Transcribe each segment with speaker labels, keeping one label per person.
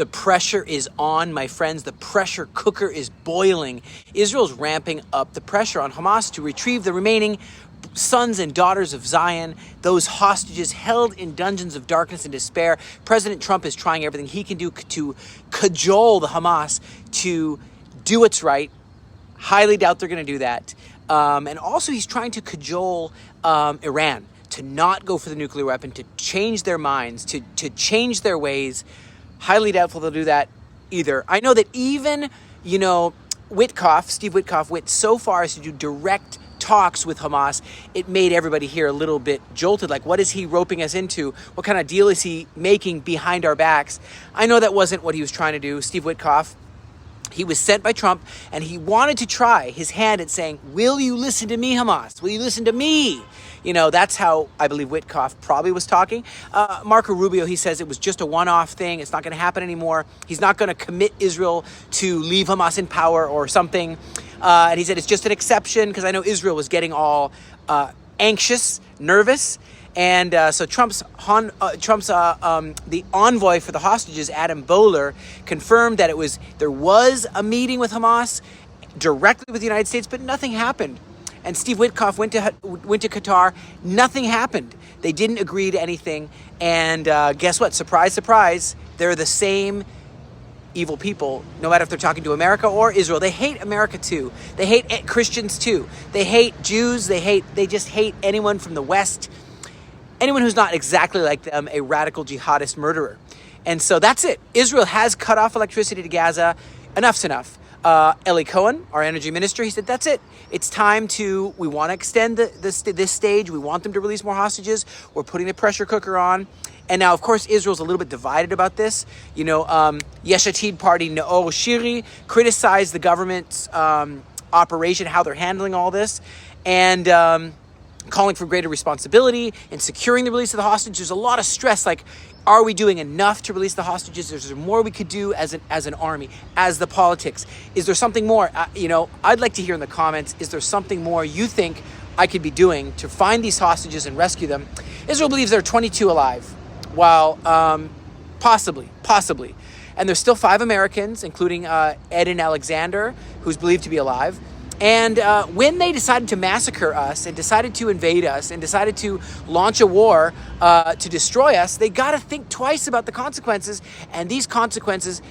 Speaker 1: The pressure is on, my friends. The pressure cooker is boiling. Israel's ramping up the pressure on Hamas to retrieve the remaining sons and daughters of Zion, those hostages held in dungeons of darkness and despair. President Trump is trying everything he can do to cajole the Hamas to do what's right. Highly doubt they're going to do that. And also he's trying to cajole Iran to not go for the nuclear weapon, to change their minds, to change their ways. Highly doubtful they'll do that either. I know that even, Steve Witkoff went so far as to do direct talks with Hamas. It made everybody here a little bit jolted. Like, what is he roping us into? What kind of deal is he making behind our backs? I know that wasn't what he was trying to do. Steve Witkoff, he was sent by Trump, and he wanted to try his hand at saying, will you listen to me, Hamas? Will you listen to me? That's how I believe Witkoff probably was talking. Marco Rubio, he says it was just a one-off thing. It's not going to happen anymore. He's not going to commit Israel to leave Hamas in power or something. And he said it's just an exception because I know Israel was getting all anxious, nervous. And so Trump's the envoy for the hostages, Adam Bowler, confirmed that there was a meeting with Hamas directly with the United States, but nothing happened. And Steve Witkoff went to Qatar. Nothing happened. They didn't agree to anything. And guess what? Surprise, surprise. They're the same evil people, no matter if they're talking to America or Israel. They hate America too. They hate Christians too. They hate Jews. They just hate anyone from the West. Anyone who's not exactly like them, a radical jihadist murderer. And so that's it. Israel has cut off electricity to Gaza. Enough's enough. Eli Cohen, our energy minister, he said, that's it. It's time we want to extend this stage. We want them to release more hostages. We're putting the pressure cooker on. And now, of course, Israel's a little bit divided about this. Yesh Atid party, Naor Shiri, criticized the government's operation, how they're handling all this, and calling for greater responsibility in securing the release of the hostages. There's a lot of stress, like, are we doing enough to release the hostages? Is there more we could do as an army, as the politics? Is there something more? I'd like to hear in the comments, is there something more you think I could be doing to find these hostages and rescue them? Israel believes there are 22 alive, while possibly. And there's still 5 Americans, including Eden Alexander, who's believed to be alive. And when they decided to massacre us and decided to invade us and decided to launch a war to destroy us, they got to think twice about the consequences. And these consequences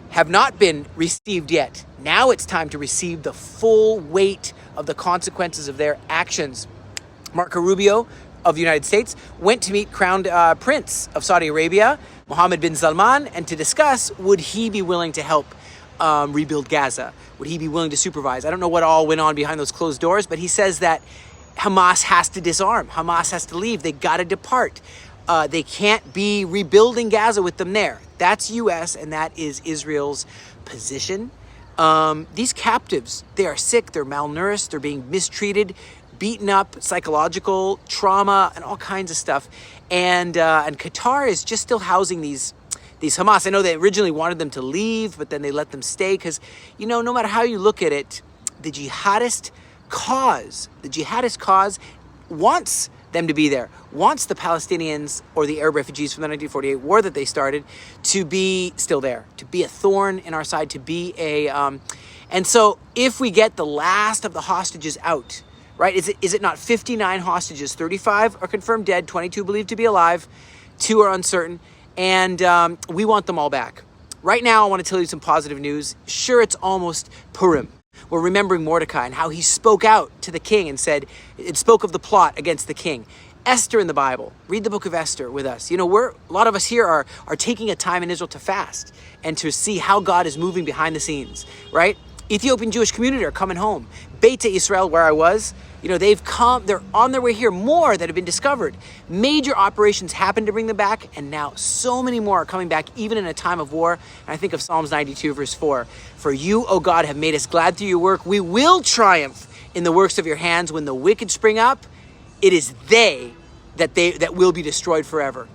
Speaker 1: have not been received yet. Now it's time to receive the full weight of the consequences of their actions. Marco Rubio of the United States went to meet crowned Prince of Saudi Arabia, Mohammed bin Salman, and to discuss, would he be willing to help rebuild Gaza? Would he be willing to supervise? I don't know what all went on behind those closed doors, but he says that Hamas has to disarm. Hamas has to leave. They got to depart. They can't be rebuilding Gaza with them there. That's U.S. and that is Israel's position. These captives, they are sick, they're malnourished, they're being mistreated, beaten up, psychological trauma, and all kinds of stuff. And Qatar is just still housing these Hamas. I know they originally wanted them to leave, but then they let them stay because, no matter how you look at it, the jihadist cause wants them to be there, wants the Palestinians or the Arab refugees from the 1948 war that they started to be still there, to be a thorn in our side, to be and so if we get the last of the hostages out, right, is it not 59 hostages, 35 are confirmed dead, 22 believed to be alive, 2 are uncertain, and we want them all back. Right now, I want to tell you some positive news. Sure, it's almost Purim. We're remembering Mordecai and how he spoke out to the king and it spoke of the plot against the king. Esther in the Bible. Read the book of Esther with us. A lot of us here are taking a time in Israel to fast and to see how God is moving behind the scenes, right? Ethiopian Jewish community are coming home. Beta Israel, where I was, they've come, they're on their way here, more that have been discovered. Major operations happened to bring them back, and now so many more are coming back, even in a time of war. And I think of Psalms 92, verse 4. For you, O God, have made us glad through your work. We will triumph in the works of your hands. When the wicked spring up, it is they that will be destroyed forever.